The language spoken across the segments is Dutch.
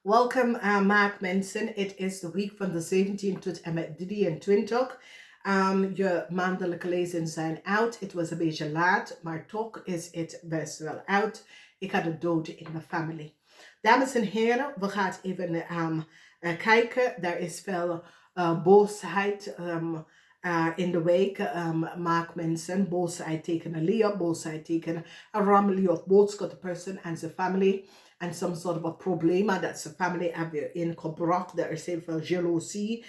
Welkom Maagd mensen. Het is de week van de 17 tot en met 23. Je maandelijke lezingen zijn uit. Het was een beetje laat, maar toch is het best wel uit. Ik had het dood in mijn familie. Dames en heren, we gaan even kijken. Er is veel boosheid in de week. Maak mensen boosheid tegen een Leo, boosheid tegen een Rameli of boodschap person and the family. And some sort of a problema that the family hebben ingebracht. Er is heel veel jaloezie,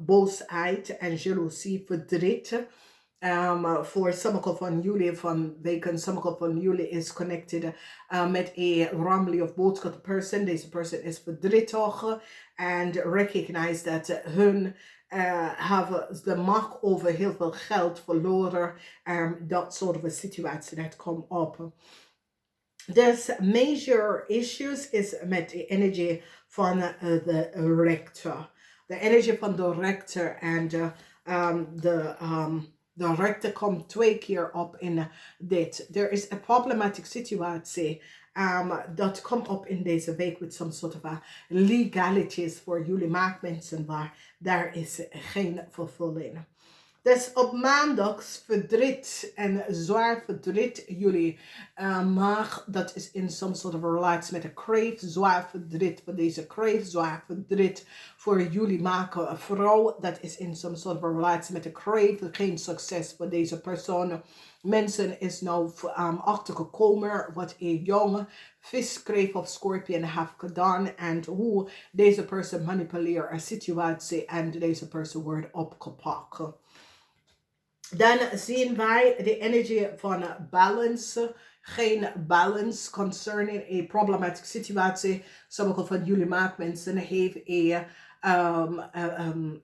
boosheid en jaloezie, verdriet. Voor sommige van jullie, sommige van jullie is connected met een ramely of boodschap person. Deze person is verdrietig and recognize dat hun hebben de macht over heel veel geld verloren. Dat soort van situatie dat komt op. Dus major issues is met de energie van de rector. De energie van de rector en de rector komt 2 keer op in dit. Er is een problematische situatie dat komt op in deze week met some sort of legalities voor jullie maakmensen, waar daar is geen vervulling. Dus op maandags verdriet en zwaar verdriet jullie mag, dat is in some sort of relatie met een crave, zwaar verdriet voor deze crave, zwaar verdriet voor jullie maken een vrouw, dat is in some sort of relatie met een crave, geen succes voor deze persoon. Mensen is nou achtergekomen wat een jonge viskreef of scorpion heeft gedaan en hoe deze persoon manipuleert een situatie en deze persoon wordt opgepakt. Dan zien wij de energie van balance. Geen balance concerning een problematische situatie. Sommige van jullie maakmensen heeft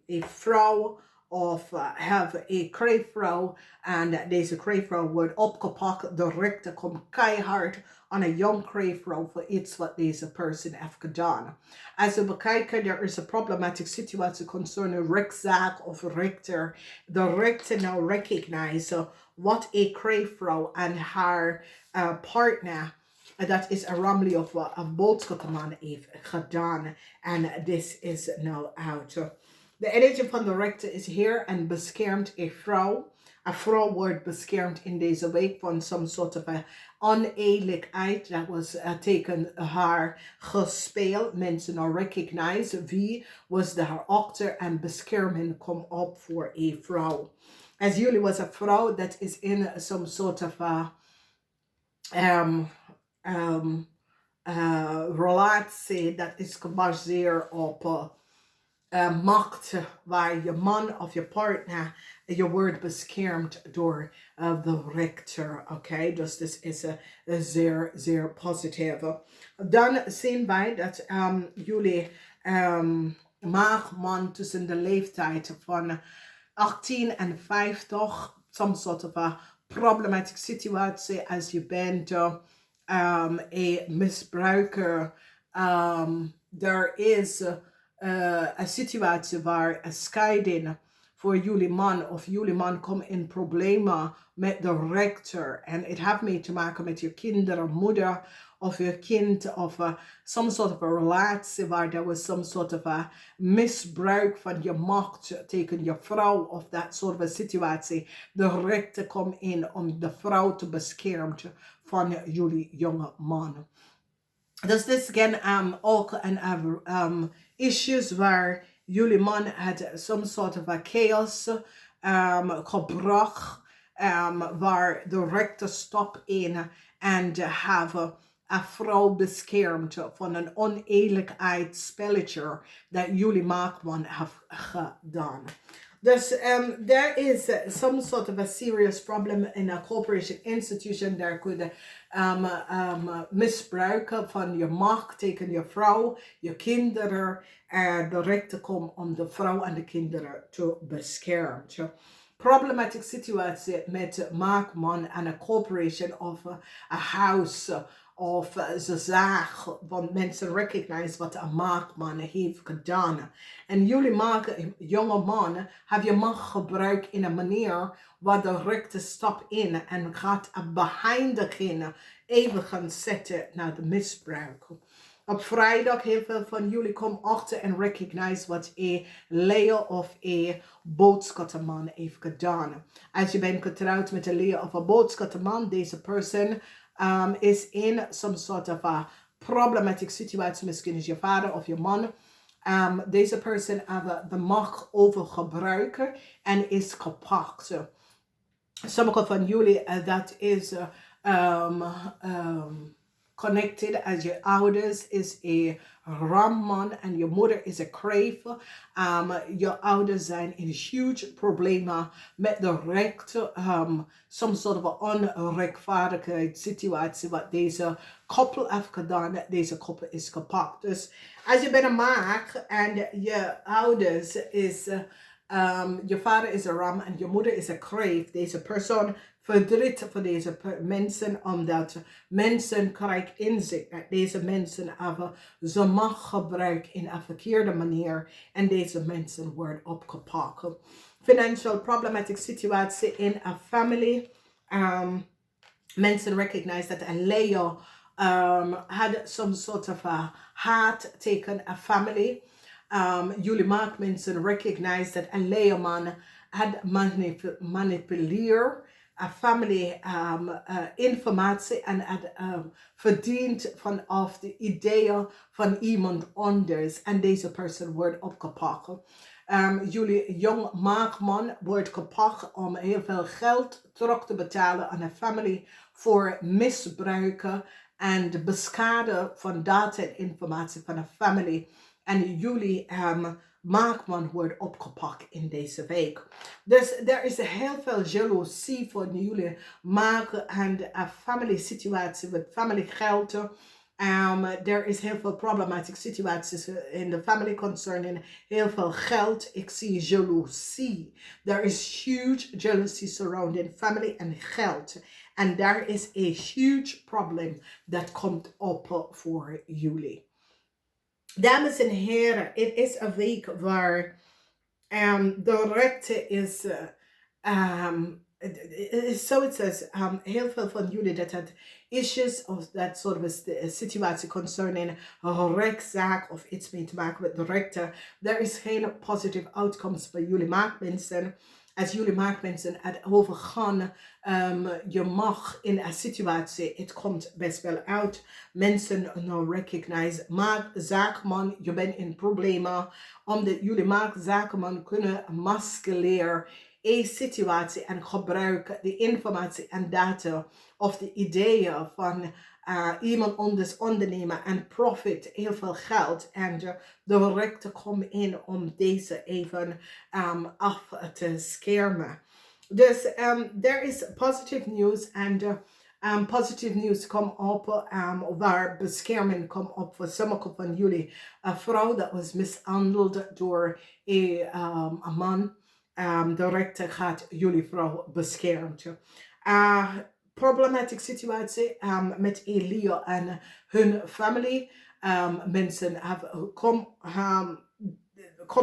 een vrouw of have een kreefvrouw. En deze kreefvrouw wordt opgepakt. De rechter komt keihard aan een jong kreefvrouw voor iets wat deze persoon heeft gedaan. Als we bekijken, er is een problematische situatie concerning rechtszaak of rechter. De rechter nou recognize wat een kreefvrouw en haar partner, dat is een ramely of een boodschappenman heeft gedaan. En this is now out. De energie van de rechter is hier en beschermt een vrouw. Een vrouw wordt beschermd in deze week van some sort of oneerlijkheid. Dat was tegen haar gespeeld. Mensen nou recognize wie was daar achter en bescherming komt op voor een vrouw. Als jullie was een vrouw dat is in some sort of relatie dat is gebaseerd op macht, waar je man of je partner, je wordt beschermd door de rechter. Oké, dus dit is zeer, zeer positief. Dan zien wij dat jullie maagman tussen de leeftijd van 18 en 50, some sort of a problematic situatie als je bent een misbruiker. Er is een situatie waar een scheiding voor jullie man of jullie man komt in problemen met de rechter. En het heeft mee te maken met je kinderen, moeder of je kind of some sort of a relatie waar er was some sort of a misbruik van je macht tegen je vrouw of dat soort van situatie. De rechter komt in om de vrouw te beschermen van jullie jonge man. Dus dit is ook een issues waar jullie man had some sort of a chaos gebracht, waar de rechter stop in en have een vrouw beschermd van een oneerlijkheidsspelletje dat jullie maakman heeft gedaan. Dus there is some sort of a serious problem in a corporation institution. Daar kun misbruiken van je macht tegen je vrouw, je kinderen. De rechter komt om de vrouw en de kinderen te beschermen. Problematische situatie met maakman en een corporation of een house of ze zagen, want mensen recognize wat een maakman heeft gedaan. En jullie maken, jonge mannen, heb je macht gebruikt in een manier waar de rechter stapt in en gaat een behindiging even gaan zetten naar de misbruik. Op vrijdag heel veel van jullie komen achter en recognize wat een leer of een boodschappenman heeft gedaan. Als je bent getrouwd met een leer of een boodschappenman, deze person is in some sort of a problematic situatie. Misschien is je vader of je man. Deze person heeft de macht over gebruiken en is gepakt. Sommige van jullie, dat is connected als je ouders is een ramman en je moeder is een crave. Je ouders zijn in huge problemen met de rechten, some sort of onrechtvaardige situatie wat deze koppel heeft gedaan. Deze koppel is gepakt. Dus als je bent een maag en je ouders is... je vader is een ram en je moeder is een crave. Deze persoon verdriet voor deze mensen, omdat mensen krijgen inzicht dat deze mensen hebben ze macht gebruikt in een verkeerde manier en deze mensen worden opgepakt. Financial problematic situatie in een family. Mensen recognize dat een Leo had some sort of a heart taken a family. Jullie maakt mensen recognize dat een Leoman had manipuleerd een family informatie en had verdiend vanaf de ideeën van iemand anders en deze persoon wordt opgepakt. Jullie jong maagman wordt gepakt om heel veel geld terug te betalen aan een family voor misbruiken en de beschade van data en informatie van een family. En jullie maagman wordt opgepakt in deze week. Dus er is heel veel jaloezie van jullie maken en de family situatie met family geld. Er is heel veel problematische situaties in de family concerning heel veel geld. Ik zie jaloezie. There is huge jealousy surrounding family en geld. En daar is een huge problem dat komt op voor jullie. Dames en heren, het is een week waar de rechten is... So it says, heel veel van jullie dat het issues of that sort of a situatie concerning een rechtszaak of iets mee te maken met de rechten. Er is geen positive outcomes voor jullie maakmensen. Als jullie maakmensen het overgaan, je mag in een situatie, het komt best wel uit. Mensen nou recognize, zaakman, je bent in problemen. Omdat jullie zaakman kunnen maskeleren een situatie en gebruiken de informatie en data of de ideeën van iemand anders ondernemen en profit heel veel geld en de rechten komen in om deze even af te schermen. Dus er is positive news en positive news komt op waar bescherming komt op voor sommige van jullie. Een vrouw dat was mishandeld door een man. De rechter gaat jullie vrouw beschermen. Problematic situatie met Elia en hun familie. Mensen kom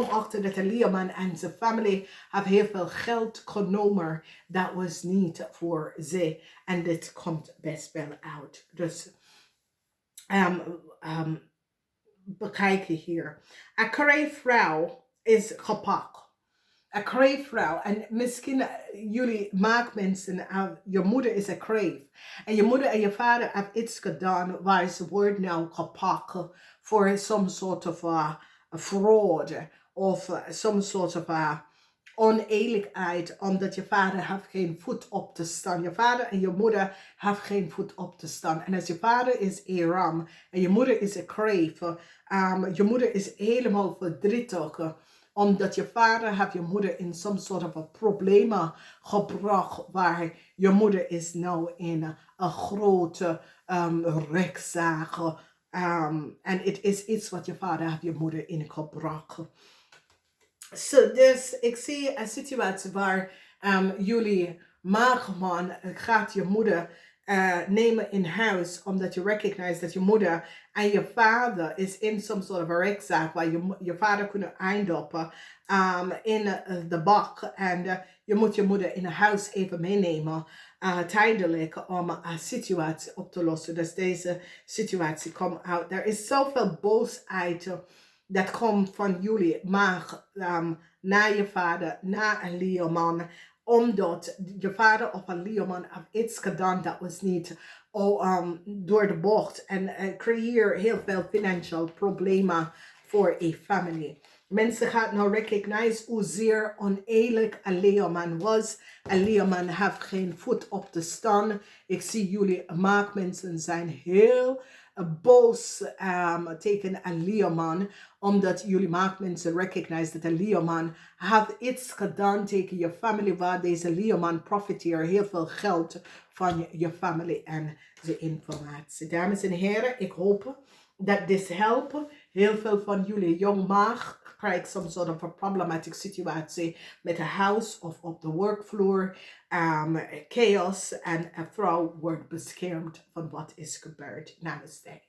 achter dat Elia man en zijn familie hebben heel veel geld genomen. Dat was niet voor ze. En dit komt best wel uit. Dus bekijken hier. Een kreefvrouw is gepakt. Een kreefvrouw. En misschien jullie maakmensen, je moeder is een kreef. En je moeder en je vader hebben iets gedaan waar ze wordt nou gepakt voor some sort of fraud. Of some sort of oneerlijkheid. Omdat je vader heeft geen voet op te staan. Je vader en je moeder hebben geen voet op te staan. En als je vader is een ram en je moeder is een kreef. Je moeder is helemaal verdrietig. Omdat je vader heeft je moeder in some sort of problemen gebracht. Waar je moeder is nou in een grote rechtszaak. En het is iets wat je vader heeft je moeder in gebracht. Dus ik zie een situatie waar jullie maagman gaat je moeder nemen in huis. Omdat je recognize dat je moeder en je vader is in some sort of a rechtszaak. Waar je vader kunnen eindigen in de bak. En je moet je moeder in het huis even meenemen. tijdelijk om een situatie op te lossen. Dus deze situatie komt uit. Er is zoveel boosheid dat komt van jullie, maar naar je vader, naar een leerman, omdat je vader of een leerman heeft iets gedaan dat was niet door de bocht en creëer heel veel financieel problemen voor een familie. Mensen gaan nou recognize hoezeer oneerlijk een leerman was. Een leerman heeft geen voet op te staan. Ik zie jullie maakmensen zijn heel boos tegen een leerman. Omdat jullie maakmensen recognize dat een leerman heeft iets gedaan tegen je familie. Waar deze leerman profiteert heel veel geld van je familie en de informatie. Dames en heren, ik hoop dat dit helpt. Heel veel van jullie jong maag krijgt some sort of a problematic situatie met een huis of op de workvloer. Chaos en een vrouw wordt beschermd van wat is gebeurd. Namaste.